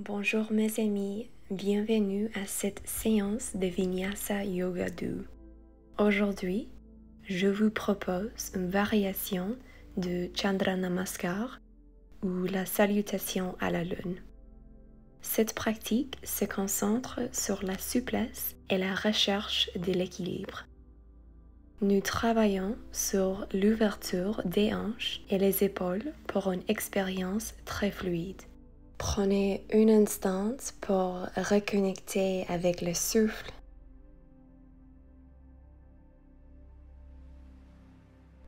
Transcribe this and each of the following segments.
Bonjour mes amis, bienvenue à cette séance de Vinyasa Yoga doux. Aujourd'hui, je vous propose une variation de Chandra Namaskar ou la salutation à la lune. Cette pratique se concentre sur la souplesse et la recherche de l'équilibre. Nous travaillons sur l'ouverture des hanches et les épaules pour une expérience très fluide. Prenez un instant pour reconnecter avec le souffle.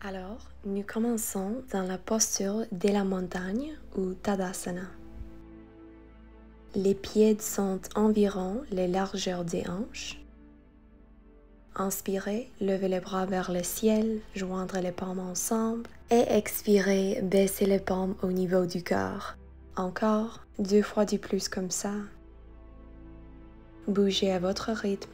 Alors, nous commençons dans la posture de la montagne ou Tadasana. Les pieds sont environ les largeurs des hanches. Inspirez, levez les bras vers le ciel, joindre les palmes ensemble et expirez, baissez les palmes au niveau du cœur. Encore 2 fois de plus comme ça. Bougez à votre rythme.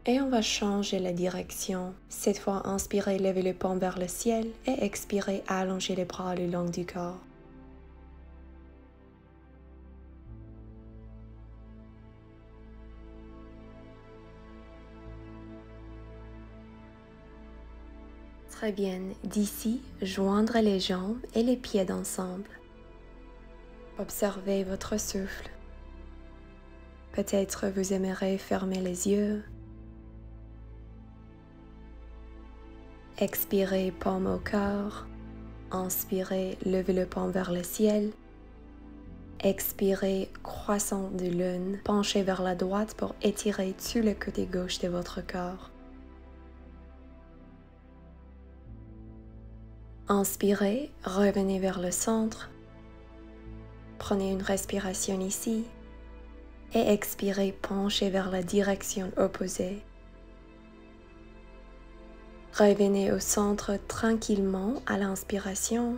Et on va changer la direction. Cette fois, inspirez, levez les palmes vers le ciel et expirez, allongez les bras le long du corps. Très bien. D'ici, joindre les jambes et les pieds ensemble. Observez votre souffle. Peut-être vous aimerez fermer les yeux. Expirez, paume au cœur. Inspirez, levez le paume vers le ciel. Expirez, croissant de lune, penchez vers la droite pour étirer tout le côté gauche de votre corps. Inspirez, revenez vers le centre. Prenez une respiration ici. Et expirez, penchez vers la direction opposée. Revenez au centre tranquillement à l'inspiration.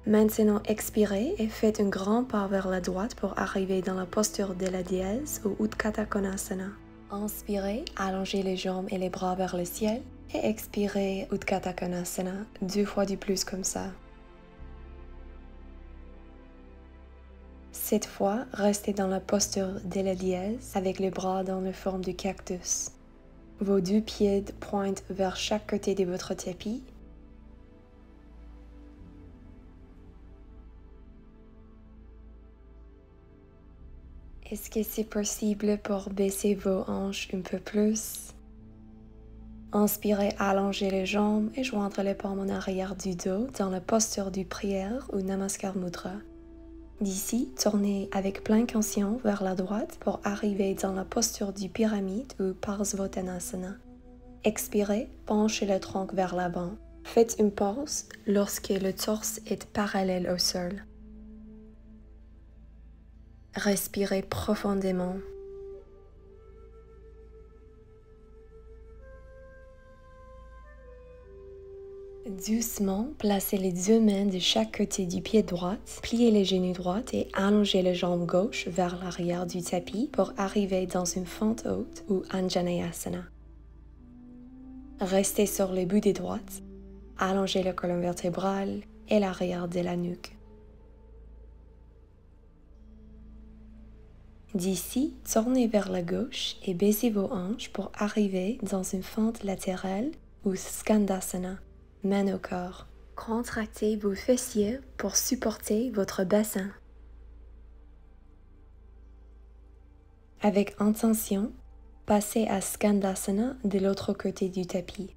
Maintenant, expirez et faites un grand pas vers la droite pour arriver dans la posture de la dièse ou Utthata Konasana. Inspirez, allongez les jambes et les bras vers le ciel et expirez Utthata Konasana 2 fois de plus comme ça. Cette fois, restez dans la posture de la dièse avec les bras dans la forme du cactus. Vos 2 pieds pointent vers chaque côté de votre tapis. Est-ce que c'est possible pour baisser vos hanches un peu plus? Inspirez, allongez les jambes et joindre les palmes en arrière du dos dans la posture du prière ou Namaskar Mudra. D'ici, tournez avec plein conscience vers la droite pour arriver dans la posture du pyramide ou Parsvottanasana. Expirez, penchez le tronc vers l'avant. Faites une pause lorsque le torse est parallèle au sol. Respirez profondément. Doucement, placez les 2 mains de chaque côté du pied droit, pliez les genoux droits et allongez les jambes gauches vers l'arrière du tapis pour arriver dans une fente haute ou Anjaneyasana. Restez sur le bout des droites, allongez la colonne vertébrale et l'arrière de la nuque. D'ici, tournez vers la gauche et baissez vos hanches pour arriver dans une fente latérale ou Skandasana, main au corps. Contractez vos fessiers pour supporter votre bassin. Avec intention, passez à Skandasana de l'autre côté du tapis.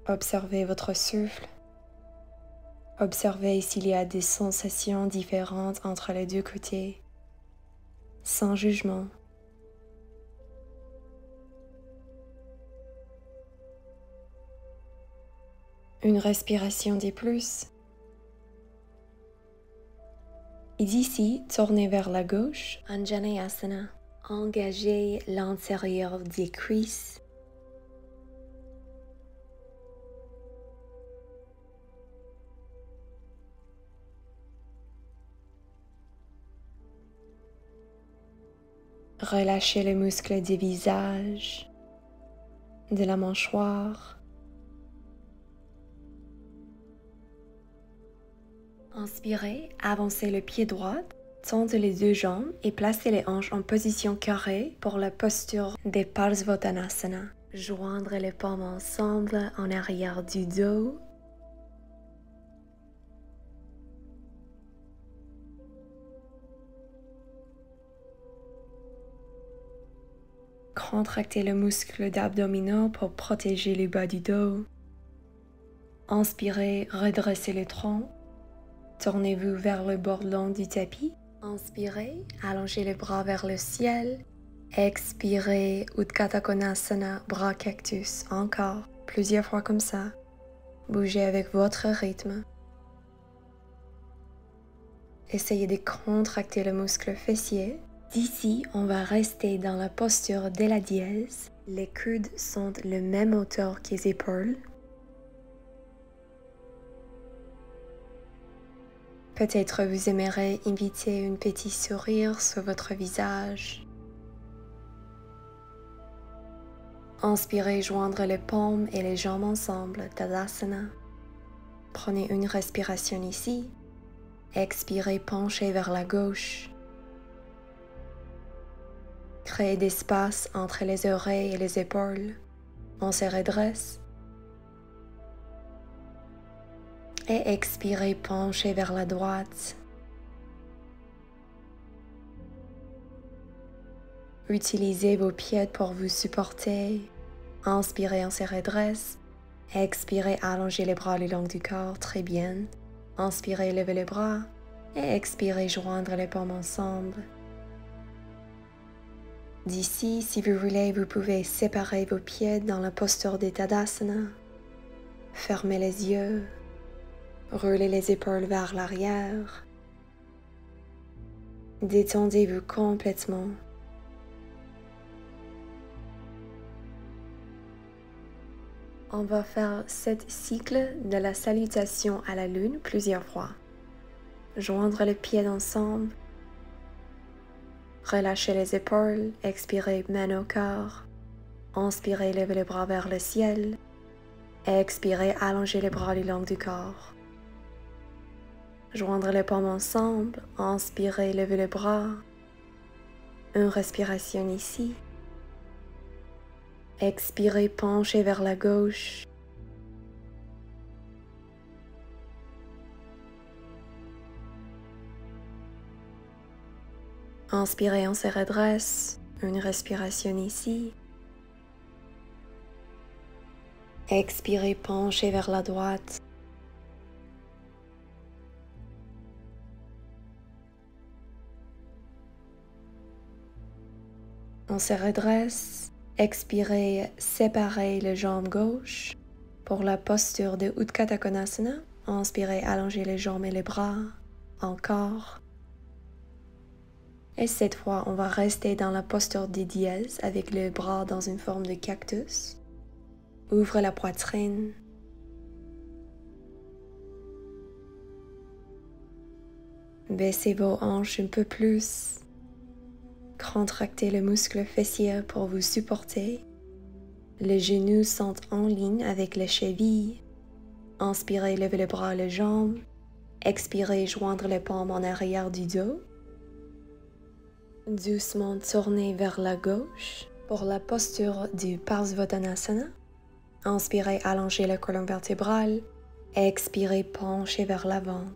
Observez votre souffle. Observez s'il y a des sensations différentes entre les 2 côtés. Sans jugement. Une respiration de plus. Et d'ici, tournez vers la gauche, Anjaneyasana. Engagez l'intérieur des cuisses. Relâchez les muscles du visage, de la mâchoire. Inspirez, avancez le pied droit, tendez les deux jambes et placez les hanches en position carrée pour la posture des Parsvottanasana. Joindre les paumes ensemble en arrière du dos. Contractez le muscle d'abdominaux pour protéger le bas du dos. Inspirez, redressez le tronc. Tournez-vous vers le bord long du tapis. Inspirez, allongez les bras vers le ciel. Expirez, Utthata Konasana, bras cactus. Encore, plusieurs fois comme ça. Bougez avec votre rythme. Essayez de contracter le muscle fessier. D'ici, on va rester dans la posture de la dièse. Les coudes sont le même hauteur que les épaules. Peut-être vous aimeriez inviter un petit sourire sur votre visage. Inspirez, joindre les paumes et les jambes ensemble, Tadasana. Prenez une respiration ici. Expirez, penchez vers la gauche. Créez d'espace entre les oreilles et les épaules. On se redresse. Et expirez, penchez vers la droite. Utilisez vos pieds pour vous supporter. Inspirez, on se redresse. Expirez, allongez les bras le long du corps, très bien. Inspirez, levez les bras. Et expirez, joindre les paumes ensemble. D'ici, si vous voulez, vous pouvez séparer vos pieds dans la posture de Tadasana. Fermez les yeux. Roulez les épaules vers l'arrière. Détendez-vous complètement. On va faire 7 cycles de la salutation à la lune plusieurs fois. Joindre les pieds ensemble. Relâchez les épaules, expirez, main au corps. Inspirez, levez les bras vers le ciel. Expirez, allongez les bras le long du corps. Joindre les paumes ensemble, inspirez, levez les bras. Une respiration ici. Expirez, penchez vers la gauche. Inspirez, on se redresse. Une respiration ici. Expirez, penchez vers la droite. On se redresse. Expirez, séparez les jambes gauches pour la posture de Utthata Konasana. Inspirez, allongez les jambes et les bras. Encore. Et cette fois, on va rester dans la posture des dièses avec les bras dans une forme de cactus. Ouvre la poitrine. Baissez vos hanches un peu plus. Contractez le muscle fessier pour vous supporter. Les genoux sont en ligne avec les chevilles. Inspirez, levez les bras et les jambes. Expirez, joindre les paumes en arrière du dos. Doucement tournez vers la gauche pour la posture du Parsvottanasana. Inspirez, allongez la colonne vertébrale. Expirez, penchez vers l'avant.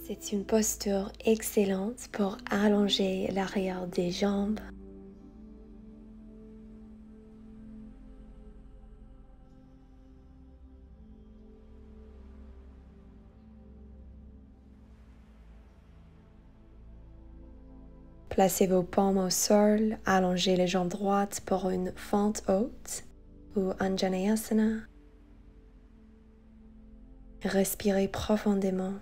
C'est une posture excellente pour allonger l'arrière des jambes. Placez vos paumes au sol, allongez les jambes droites pour une fente haute ou Anjaneyasana. Respirez profondément.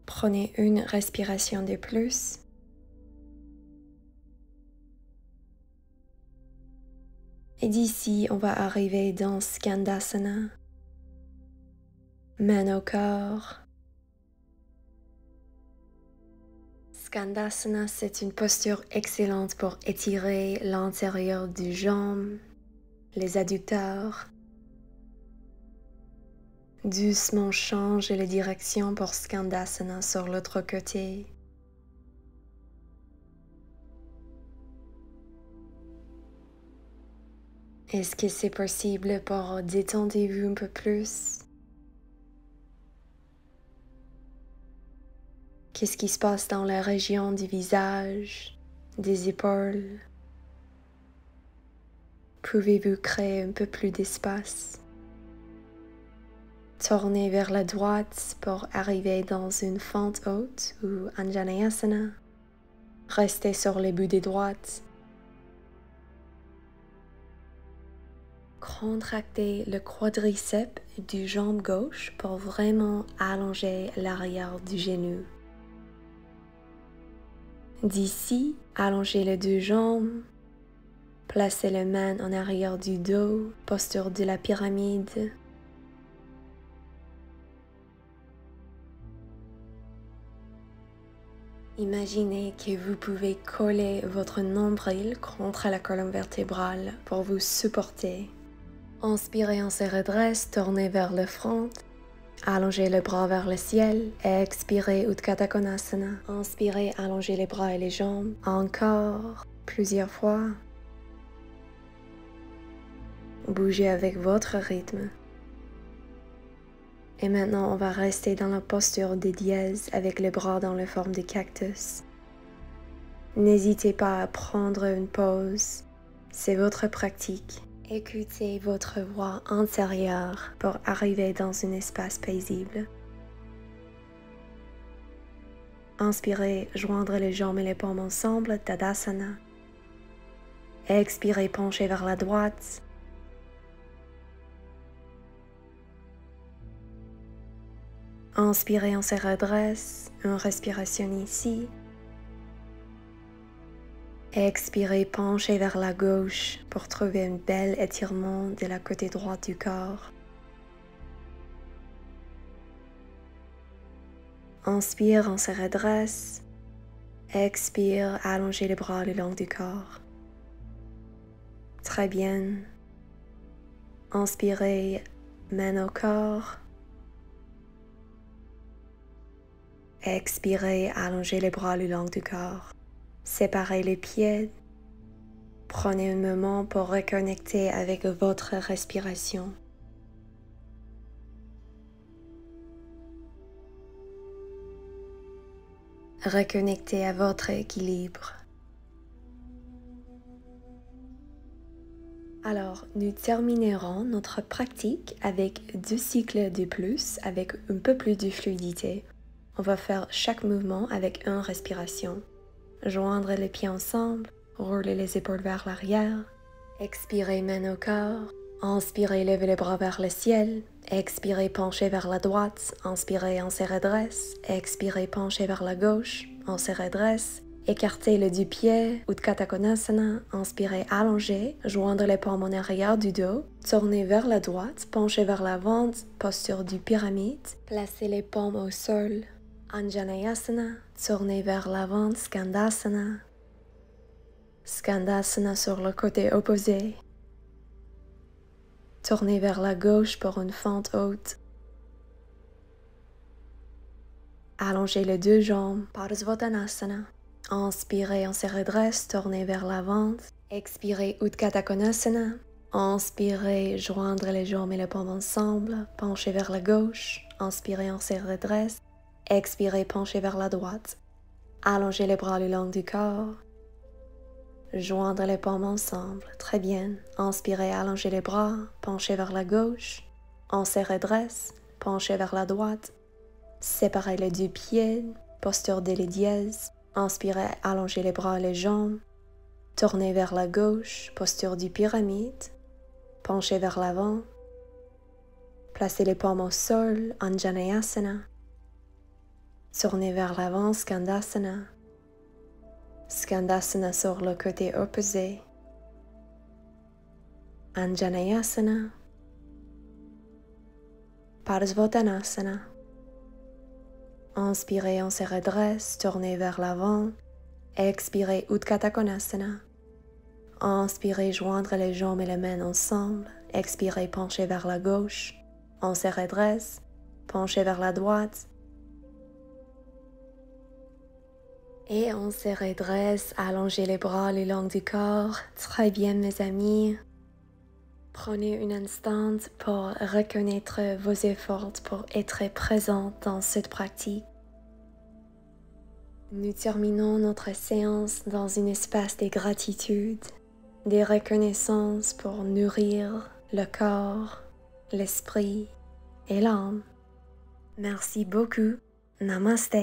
Prenez une respiration de plus. Et d'ici, on va arriver dans Skandasana. Main au corps. Skandasana, c'est une posture excellente pour étirer l'intérieur du jambe, les adducteurs. Doucement change la direction pour Skandasana sur l'autre côté. Est-ce que c'est possible pour détendez-vous un peu plus? Qu'est-ce qui se passe dans la région du visage, des épaules? Pouvez-vous créer un peu plus d'espace? Tournez vers la droite pour arriver dans une fente haute ou Anjaneyasana. Restez sur les bouts des droites. Contractez le quadriceps du jambe gauche pour vraiment allonger l'arrière du genou. D'ici, allongez les deux jambes. Placez les mains en arrière du dos, posture de la pyramide. Imaginez que vous pouvez coller votre nombril contre la colonne vertébrale pour vous supporter. Inspirez, on se redresse, tournez vers le front. Allongez les bras vers le ciel. Expirez, Utthata Konasana. Inspirez, allongez les bras et les jambes. Encore, plusieurs fois. Bougez avec votre rythme. Et maintenant, on va rester dans la posture des dièses avec les bras dans la forme de cactus. N'hésitez pas à prendre une pause. C'est votre pratique. Écoutez votre voix intérieure pour arriver dans un espace paisible. Inspirez, joindre les jambes et les paumes ensemble, Tadasana. Expirez, penchez vers la droite. Inspirez, on se redresse, une respiration ici. Expirez, penchez vers la gauche pour trouver un bel étirement de la côté droite du corps. Inspire, on se redresse. Expire, allongez les bras le long du corps. Très bien. Inspirez, main au corps. Expirez, allongez les bras le long du corps. Séparez les pieds. Prenez un moment pour reconnecter avec votre respiration. Reconnectez à votre équilibre. Alors, nous terminerons notre pratique avec 2 cycles de plus, avec un peu plus de fluidité. On va faire chaque mouvement avec une respiration. Joindre les pieds ensemble, rouler les épaules vers l'arrière, expirez main au corps, inspirez, levez les bras vers le ciel, expirez, penchez vers la droite, inspirez, on se redresse, expirez, penchez vers la gauche, on se redresse, écartez le du pied, Utthata Konasana, inspirez, allongez, joindre les paumes en arrière du dos, tournez vers la droite, penchez vers l'avant, posture du pyramide, placez les paumes au sol, Anjaneyasana, tournez vers l'avant, Skandasana. Skandasana sur le côté opposé. Tournez vers la gauche pour une fente haute. Allongez les deux jambes, Parsvottanasana. Inspirez, on se redresse, tournez vers l'avant. Expirez, Utthata Konasana. Inspirez, joindre les jambes et les paumes ensemble, penchez vers la gauche. Inspirez, on se redresse. Expirez, penchez vers la droite. Allongez les bras le long du corps. Joindre les paumes ensemble. Très bien. Inspirez, allongez les bras, penchez vers la gauche. On se redresse, penchez vers la droite. Séparez les deux pieds, posture de les dièses. Inspirez, allongez les bras et les jambes. Tournez vers la gauche, posture du pyramide. Penchez vers l'avant. Placez les paumes au sol, Anjaneyasana. Tournez vers l'avant, Skandasana. Skandasana sur le côté opposé. Anjaneyasana. Parsvottanasana. Inspirez, on se redresse, tournez vers l'avant. Expirez, Utthata Konasana. Inspirez, joindre les jambes et les mains ensemble. Expirez, penchez vers la gauche. On se redresse, penchez vers la droite. Et on se redresse, allongez les bras le long du corps. Très bien, mes amis. Prenez un instant pour reconnaître vos efforts, pour être présent dans cette pratique. Nous terminons notre séance dans un espace de gratitude, de reconnaissance pour nourrir le corps, l'esprit et l'âme. Merci beaucoup. Namaste.